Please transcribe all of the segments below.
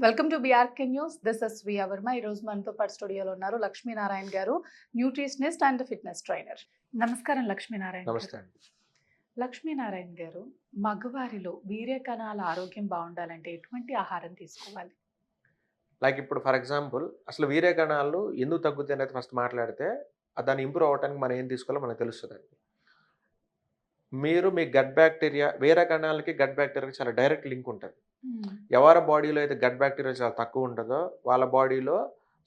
Welcome to BRK news. This is V Varma. ఈ రోజు మనతో పాటు స్టూడియోలో ఉన్నారు లక్ష్మీనారాయణ గారు, న్యూట్రిషనిస్ట్ అండ్ ఫిట్నెస్ ట్రైనర్. నమస్కారం లక్ష్మీనారాయణ గారు. నమస్తే అండి. లక్ష్మీనారాయణ గారు, మగవారిలో వీర్య కణాల ఆరోగ్యం బాగుండాలంటే ఎటువంటి ఆహారం తీసుకోవాలి? ఇప్పుడు ఫర్ ఎగ్జాంపుల్ అసలు వీర్య కణాలు ఎందుకు తగ్గుతాయి అనేది ఫస్ట్ మాట్లాడితే, దాన్ని ఇంప్రూవ్ అవ్వడానికి మనం ఏం తీసుకోవాలో మనకు తెలుస్తదండి. మీరు మీ గట్ బ్యాక్టీరియా వీర్య కణాలకి గట్ బ్యాక్టీరియాకి చాలా డైరెక్ట్ లింక్ ఉంటది. ఎవరి బాడీలో అయితే గట్ బ్యాక్టీరియా చాలా తక్కువ ఉంటదో, వాళ్ళ బాడీలో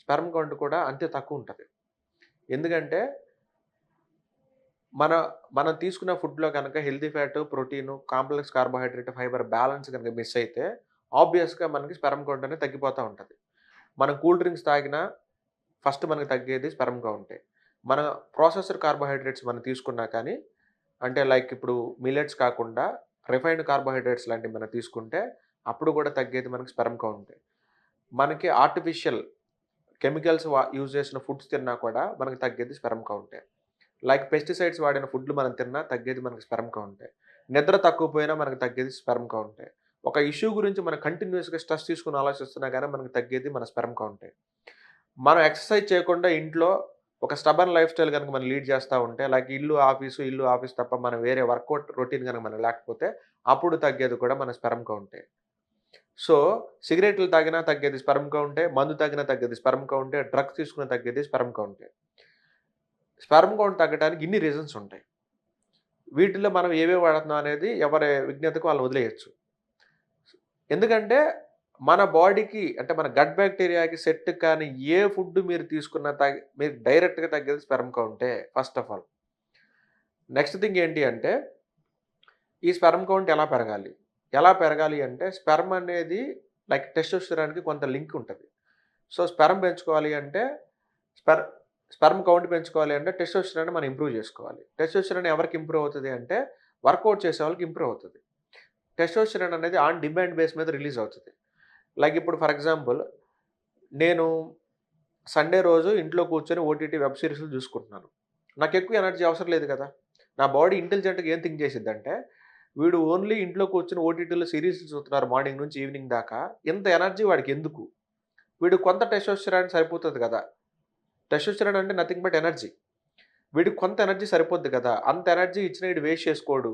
స్పెర్మ్ కౌంట్ కూడా అంతే తక్కువ ఉంటది. ఎందుకంటే మనం తీసుకున్న ఫుడ్‌లో గనక healthy fat, protein, complex carbohydrate, fibre balance గనక మిస్ అయితే ఆబ్వియస్‌గా మనకి స్పెర్మ్ కౌంట్ అనేది తగ్గిపోతా ఉంటది. మనం కూల్ డ్రింక్స్ తాగినా ఫస్ట్ మనకు తగ్గేది స్పెర్మ్ కౌంటే. మన ప్రాసెస్డ్ కార్బోహైడ్రేట్స్ మనం తీసుకున్నా కానీ, అంటే ఇప్పుడు మిల్లెట్స్ కాకుండా రిఫైన్డ్ కార్బోహైడ్రేట్స్ లాంటివి మనం తీసుకుంటే అప్పుడు కూడా తగ్గేది మనకి స్పెర్మ్ కౌంటే. మనకి ఆర్టిఫిషియల్ కెమికల్స్ యూజ్ చేసిన ఫుడ్స్ తిన్నా కూడా మనకు తగ్గేది స్పెర్మ్ కౌంటే. పెస్టిసైడ్స్ వాడిన ఫుడ్లు మనం తిన్నా తగ్గేది మనకి స్పెర్మ్ కౌంటే. నిద్ర తక్కువ పోయినా మనకు తగ్గేది స్పెర్మ్ కౌంటే. ఒక ఇష్యూ గురించి మనం కంటిన్యూయస్‌గా స్ట్రెస్ తీసుకొని ఆలోచిస్తున్నా గానీ మనకు తగ్గేది మన స్పెర్మ్ కౌంటే. మనం ఎక్సర్సైజ్ చేయకుండా ఇంట్లో ఒక స్టబర్న్ లైఫ్ స్టైల్ గనుక మనం లీడ్ చేస్తా ఉంటే, ఇల్లు, ఆఫీస్ తప్ప మనం వేరే వర్కౌట్ రొటీన్ గనుక మనకు లేకపోతే, అప్పుడు తగ్గేది కూడా మన స్పెర్మ్ కౌంటే. సో, సిగరెట్లు తాగినా తగ్గేది స్పెర్మ్ కౌంటే, మందు తాగినా తగ్గేది స్పెర్మ్ కౌంటే, డ్రగ్స్ తీసుకున్నా తగ్గేది స్పెర్మ్ కౌంటే. స్పెర్మ్ కౌంట్ తగ్గడానికి ఇన్ని రీజన్స్ ఉంటాయి. వీటిల్లో మనం ఏవేవి వాడుతున్నాం అనేది ఎవరి విజ్ఞతకు వాళ్ళని వదిలేయొచ్చు. ఎందుకంటే మన బాడీకి అంటే మన గట్ బ్యాక్టీరియాకి సెట్ కాని ఏ ఫుడ్ మీరు తీసుకున్నా మీరు డైరెక్ట్‌గా తగ్గేది స్పెర్మ్ కౌంటే first of all. Next thing ఏంటి అంటే, ఈ స్పెర్మ్ కౌంట్ ఎలా పెరగాలి? ఎలా పెరగాలి అంటే స్పెర్మ్ అనేది టెస్టోస్టెరాన్‌కి కొంత లింక్ ఉంటది. సో, స్పెర్మ్ పెంచుకోవాలి అంటే స్పెర్ స్పెర్మ్ కౌంట్ పెంచుకోవాలి అంటే టెస్టోస్టెరాన్ మనం ఇంప్రూవ్ చేసుకోవాలి. టెస్టోస్టెరాన్ ఎవరికి ఇంప్రూవ్ అవుతది అంటే వర్కౌట్ చేసే వాళ్ళకి ఇంప్రూవ్ అవుతది. టెస్టోస్టెరాన్ అనేది ఆన్ డిమాండ్ బేస్ మీద రిలీజ్ అవుతది. ఇప్పుడు ఫర్ ఎగ్జాంపుల్ నేను సండే రోజు ఇంట్లో కూర్చొని ఓటీటీ వెబ్ సీరీస్‌లు చూసుకుంటున్నాను. నాకెక్కువ ఎనర్జీ అవసరం లేదు కదా! నా బాడీ ఇంటెలిజెంట్‌గా ఏం థింక్ చేసిద్దంటే, వీడు ఓన్లీ ఇంట్లో కూర్చొని ఓటీటీలో సీరీస్‌లు చూస్తున్నారు మార్నింగ్ నుంచి ఈవినింగ్ దాకా. ఇంత ఎనర్జీ వాడికెందుకు? వీడికి కొంత టెస్టోస్టెరాన్ సరిపోతది కదా! టెస్టోస్టెరాన్ అంటే నథింగ్ బట్ ఎనర్జీ. వీడికి కొంత ఎనర్జీ సరిపోద్ది కదా! అంత ఎనర్జీ ఇచ్చినా ఈడు వేస్ట్ చేసుకోడు.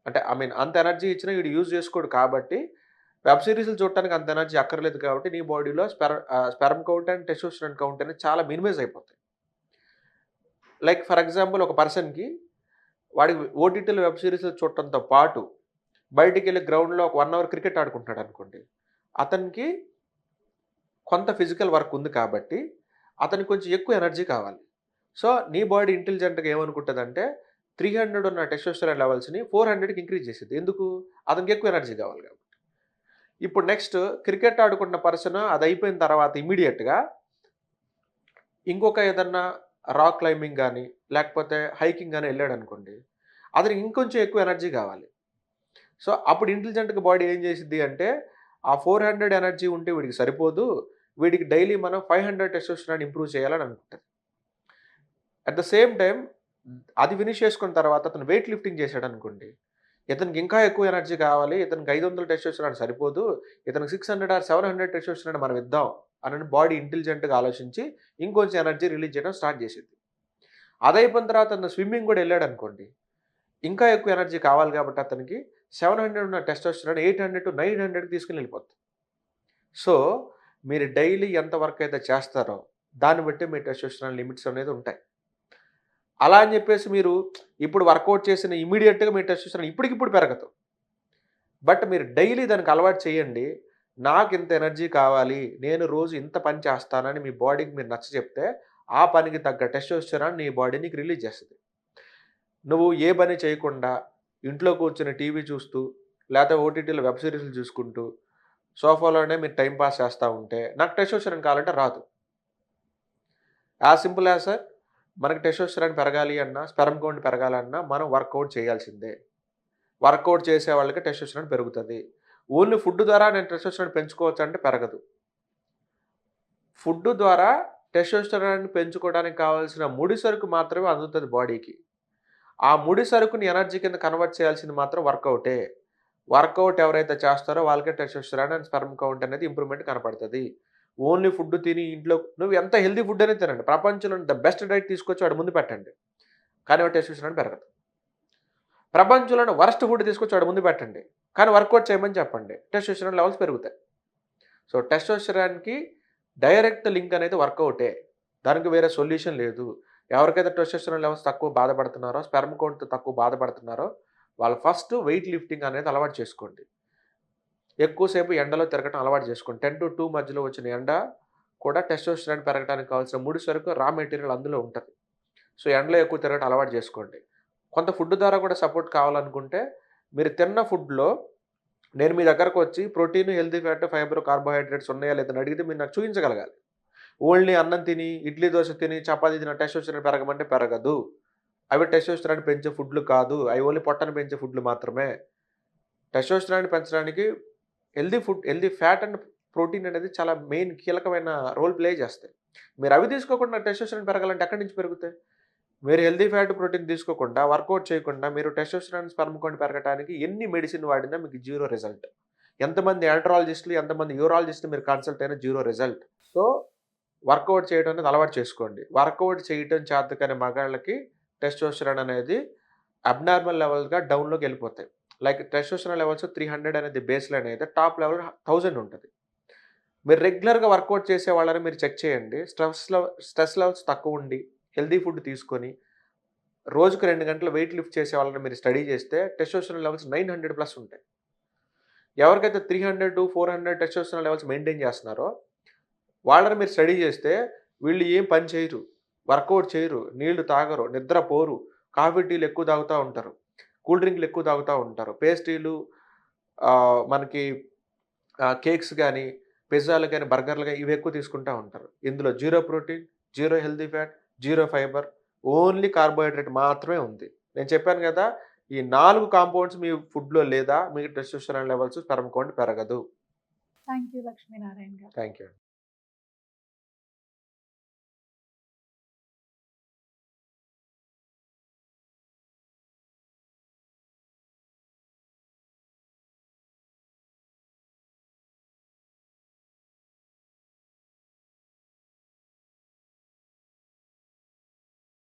అంటే అంత ఎనర్జీ ఇచ్చినా ఈడు యూజ్ చేసుకోడు కాబట్టి, వెబ్ సీరీస్‌లు చూడటానికి అంత ఎనర్జీ అక్కర్లేదు కాబట్టి నీ బాడీలో sperm count and testosterone count అనేది చాలా మినిమైజ్ అయిపోతాయి. ఫర్ ఎగ్జాంపుల్ ఒక పర్సన్‌కి వాడికి ఓటీటీలో వెబ్ సీరీస్‌లు చూడటంతో పాటు బయటికెళ్ళి గ్రౌండ్‌లో ఒక 1 అవర్ క్రికెట్ ఆడుకుంటున్నాడనుకోండి. అతనికి కొంత ఫిజికల్ వర్క్ ఉంది కాబట్టి, అతనికి కొంచెం ఎక్కువ ఎనర్జీ కావాలి. సో, నీ బాడీ ఇంటెలిజెంట్‌గా ఏమనుకుంటదంటే 300 ఉన్న టెస్టోస్టెరాన్ లెవెల్స్‌ని 400కి ఇంక్రీజ్ చేసిద్ది. ఎందుకు? అతనికి ఎక్కువ ఎనర్జీ కావాలి కాబట్టి. ఇప్పుడు నెక్స్ట్ క్రికెట్ ఆడుకున్న పర్సన్ అదయిపోయిన తర్వాత ఇమ్మీడియేట్‌గా ఇంకొక ఏదన్నా రాక్ క్లైంబింగ్ గాని, లేకపోతే హైకింగ్ గాని ఎళ్ళాడనుకోండి. అతనికి ఇంకొంచెం ఎక్కువ ఎనర్జీ కావాలి. సో, అప్పుడు ఇంటెలిజెంట్‌గా బాడీ ఏం చేసిద్ది అంటే, ఆ 400 ఎనర్జీ ఉంటే వీడికి సరిపోదు. వీడికి డైలీ మనం 500 టెస్టోస్టెరాన్ ఇంప్రూవ్ చేయాలని అనుకుంటది. అట్ ద సేమ్ టైమ్ అది ఫినిష్ చేసుకున్న తర్వాత అతను వెయిట్ లిఫ్టింగ్ చేశాడనుకోండి. ఇతనికి ఇంకా ఎక్కువ ఎనర్జీ కావాలి. ఇతనికి 500 టెస్టోస్టెరాన్ సరిపోదు. ఇతనికి 600 ఆర్ 700 టెస్టోస్టెరాన్ మనం ఇద్దాం అని బాడీ ఇంటెలిజెంట్‌గా ఆలోచించి ఇంకొంచెం ఎనర్జీ రిలీజ్ చేయడం స్టార్ట్ చేసిద్ది. అదయిపోయిన తర్వాత అతను స్విమ్మింగ్ కూడా ఎళ్ళాడనుకోండి. ఇంకా ఎక్కువ ఎనర్జీ కావాలి కాబట్టి అతనికి 700 ఉన్న టెస్టోస్టెరాన్ 800-900కి తీసుకొని వెళ్ళిపోద్ది. సో, మీరు డైలీ ఎంత వర్క్ అయితే చేస్తారో దాన్ని బట్టి మీ టెస్టోస్టెరాన్ లిమిట్స్ అనేది ఉంటాయి. అలా అని చెప్పేసి మీరు ఇప్పుడు వర్కౌట్ చేసిన ఇమ్మీడియేట్‌గా మీ టెస్టోస్టెరాన్ ఇప్పటికిప్పుడు పెరగదు. బట్ మీరు డైలీ దానికి అలవాటు చేయండి. నాకింత ఎనర్జీ కావాలి. నేను రోజు ఇంత పని చేస్తానని మీ బాడీకి మీరు నచ్చచెప్తే, ఆ పనికి తగ్గ టెస్టోస్టెరాన్ నీ బాడీ నీకు రిలీజ్ చేస్తది. నువ్వు ఏ పని చేయకుండా ఇంట్లో కూర్చొని టీవీ చూస్తూ, లేతే ఓటీటీలో వెబ్ సీరీస్‌లు చూసుకుంటూ, సోఫాలోనే మీరు టైమ్ పాస్ చేస్తా ఉంటే, నాకు టెస్టోస్టెరాన్ కావాలంటే రాదు. యాస్ సింపుల్ యాస్ సార్ మనకి టెస్టోస్టెరాన్ పెరగాలి అన్నా, స్పెర్మ్ కౌంట్ పెరగాలన్నా మనం వర్కౌట్ చేయాల్సిందే. వర్కౌట్ చేసే వాళ్ళకి టెస్టోస్టెరాన్ పెరుగుతది. ఓన్లీ ఫుడ్ ద్వారా నేను టెస్టోస్టెరాన్ పెంచుకోవచ్చా అంటే పెరగదు. ఫుడ్ ద్వారా టెస్టోస్టెరాన్ పెంచుకోవడానికి కావాల్సిన ముడి సరుకు మాత్రమే అందుతది బాడీకి. ఆ ముడి సరుకుని ఎనర్జీ కింద కన్వర్ట్ చేయాల్సింది మాత్రం వర్కౌటే. వర్కౌట్ ఎవరైతే చేస్తారో వాళ్ళకే టెస్టోస్టెరాన్ అండ్ స్పెర్మ్ కౌంట్ అనేది ఇంప్రూవ్మెంట్ కనపడుతుంది. ఓన్లీ ఫుడ్ తిని ఇంట్లో నువ్వు ఎంత హెల్తీ ఫుడ్ అనేది తినండి. ప్రపంచంలో ద బెస్ట్ డైట్ తీసుకొచ్చి వాడి ముందు పెట్టండి. కానీ వాడి టెస్టోస్టెరాన్ పెరగదు. ప్రపంచంలోని వరస్ట్ ఫుడ్ తీసుకొచ్చి వాడి ముందు పెట్టండి. కానీ వర్కౌట్ చేయమని చెప్పండి. టెస్టోస్టెరాన్ లెవెల్స్ పెరుగుతాయి. సో టెస్టోస్టెరాన్‌కి డైరెక్ట్ లింక్ అనేది వర్కౌటే. దానికి వేరే సొల్యూషన్ లేదు. ఎవరికైతే టెస్టోస్టెరాన్ లెవెల్స్ తక్కువ బాధపడుతున్నారో, స్పెర్మ్ కౌంట్ తక్కువ బాధపడుతున్నారో వాళ్ళు ఫస్ట్ వెయిట్ లిఫ్టింగ్ అనేది అలవాటు చేసుకోండి. ఎక్కువసేపు ఎండలో తిరగటం అలవాటు చేసుకోండి. 10-2 మధ్యలో వచ్చిన ఎండ కూడా టెస్టోస్టెరాన్ పెరగడానికి కావాల్సిన ముడి సరుకు, రా మెటీరియల్ అందులో ఉంటది. సో ఎండలో ఎక్కువ తిరగటం అలవాటు చేసుకోండి. కొంత ఫుడ్ ద్వారా కూడా సపోర్ట్ కావాలనుకుంటే మీరు తిన్న ఫుడ్‌లో నేను మీ దగ్గరకు వచ్చి protein, healthy fat, fibre, carbohydrates ఉన్నాయా లేదా అని అడిగితే మీరు నాకు చూపించగలగాలి. ఓన్లీ అన్నం తిని, ఇడ్లీ, దోస తిని, చపాతీ తిని టెస్టోస్టెరాన్ పెరగమంటే పెరగదు. అవి టెస్టోస్టెరాన్ పెంచే ఫుడ్‌లు కాదు. అవి ఓన్లీ పొట్టను పెంచే ఫుడ్‌లు మాత్రమే. టెస్టోస్టెరాన్ పెంచడానికి హెల్తీ ఫ్యాట్ అండ్ ప్రోటీన్ అనేది చాలా మెయిన్ కీలకమైన రోల్ ప్లే చేస్తాయి. మీరు అవి తీసుకోకుండా టెస్టోస్టెరాన్ పెరగాలంటే ఎక్కడి నుంచి పెరుగుతాయి? మీరు హెల్తీ ఫ్యాట్, ప్రోటీన్ తీసుకోకుండా, వర్కౌట్ చేయకుండా మీరు టెస్టోస్టెరాన్, స్పెర్మ్ కౌంట్ పెరగడానికి ఎన్ని మెడిసిన్ వాడినా మీకు జీరో రిజల్ట్. ఎంతమంది ఆండ్రాలజిస్టులు, ఎంతమంది యూరాలజిస్ట్‌ని మీరు కన్సల్ట్ అయినా జీరో రిజల్ట్. సో వర్కౌట్ చేయడం అనేది అలవాటు చేసుకోండి. వర్కౌట్ చేయటం చేతకాని మగాళ్ళకి టెస్టోస్టెరాన్ అనేది అబ్నార్మల్ లెవెల్స్‌గా డౌన్‌లోకి వెళ్ళిపోతాయి. లైక్ టెస్టోస్టెరాన్ లెవెల్స్ 300 అనేది బేస్ లైన్ అయితే టాప్ లెవెల్ 1000 ఉంటది. మీరు రెగ్యులర్‌గా వర్కౌట్ చేసే వాళ్ళని మీరు చెక్ చేయండి. స్ట్రెస్ లెవెల్స్ తక్కువ ఉండి, హెల్తీ ఫుడ్ తీసుకొని, రోజుకు 2 గంటలు వెయిట్ లిఫ్ట్ చేసే వాళ్ళని మీరు స్టడీ చేస్తే టెస్టోస్టెరాన్ లెవెల్స్ 900 ప్లస్ ఉంటాయి. ఎవరికైతే 300-400 టెస్టోస్టెరాన్ లెవెల్స్ మెయింటైన్ చేస్తున్నారో వాళ్ళని మీరు స్టడీ చేస్తే వీళ్ళు ఏం పని చేయరు, వర్కౌట్ చేయరు, నీళ్లు తాగరు, నిద్రపోరు, కాఫీ, టీలు ఎక్కువ తాగుతా ఉంటారు, కూల్ డ్రింక్‌లు ఎక్కువ తాగుతా ఉంటారు, పేస్ట్రీలు, మనకి కేక్స్ గానీ, పిజ్జాలు గానీ, బర్గర్‌లు గానీ ఇవి ఎక్కువ తీసుకుంటా ఉంటారు. ఇందులో zero protein, zero healthy fat, zero fibre, only carbohydrate మాత్రమే ఉంది. నేను చెప్పాను గదా! ఈ 4 కాంపౌండ్స్ మీ ఫుడ్‌లో లేదా మీకు టెస్టోస్టెరాన్ లెవెల్స్, స్పెర్మ్ కౌంట్ పెరగదు. థ్యాంక్ యూ లక్ష్మీనారాయణ గారు. Thank you.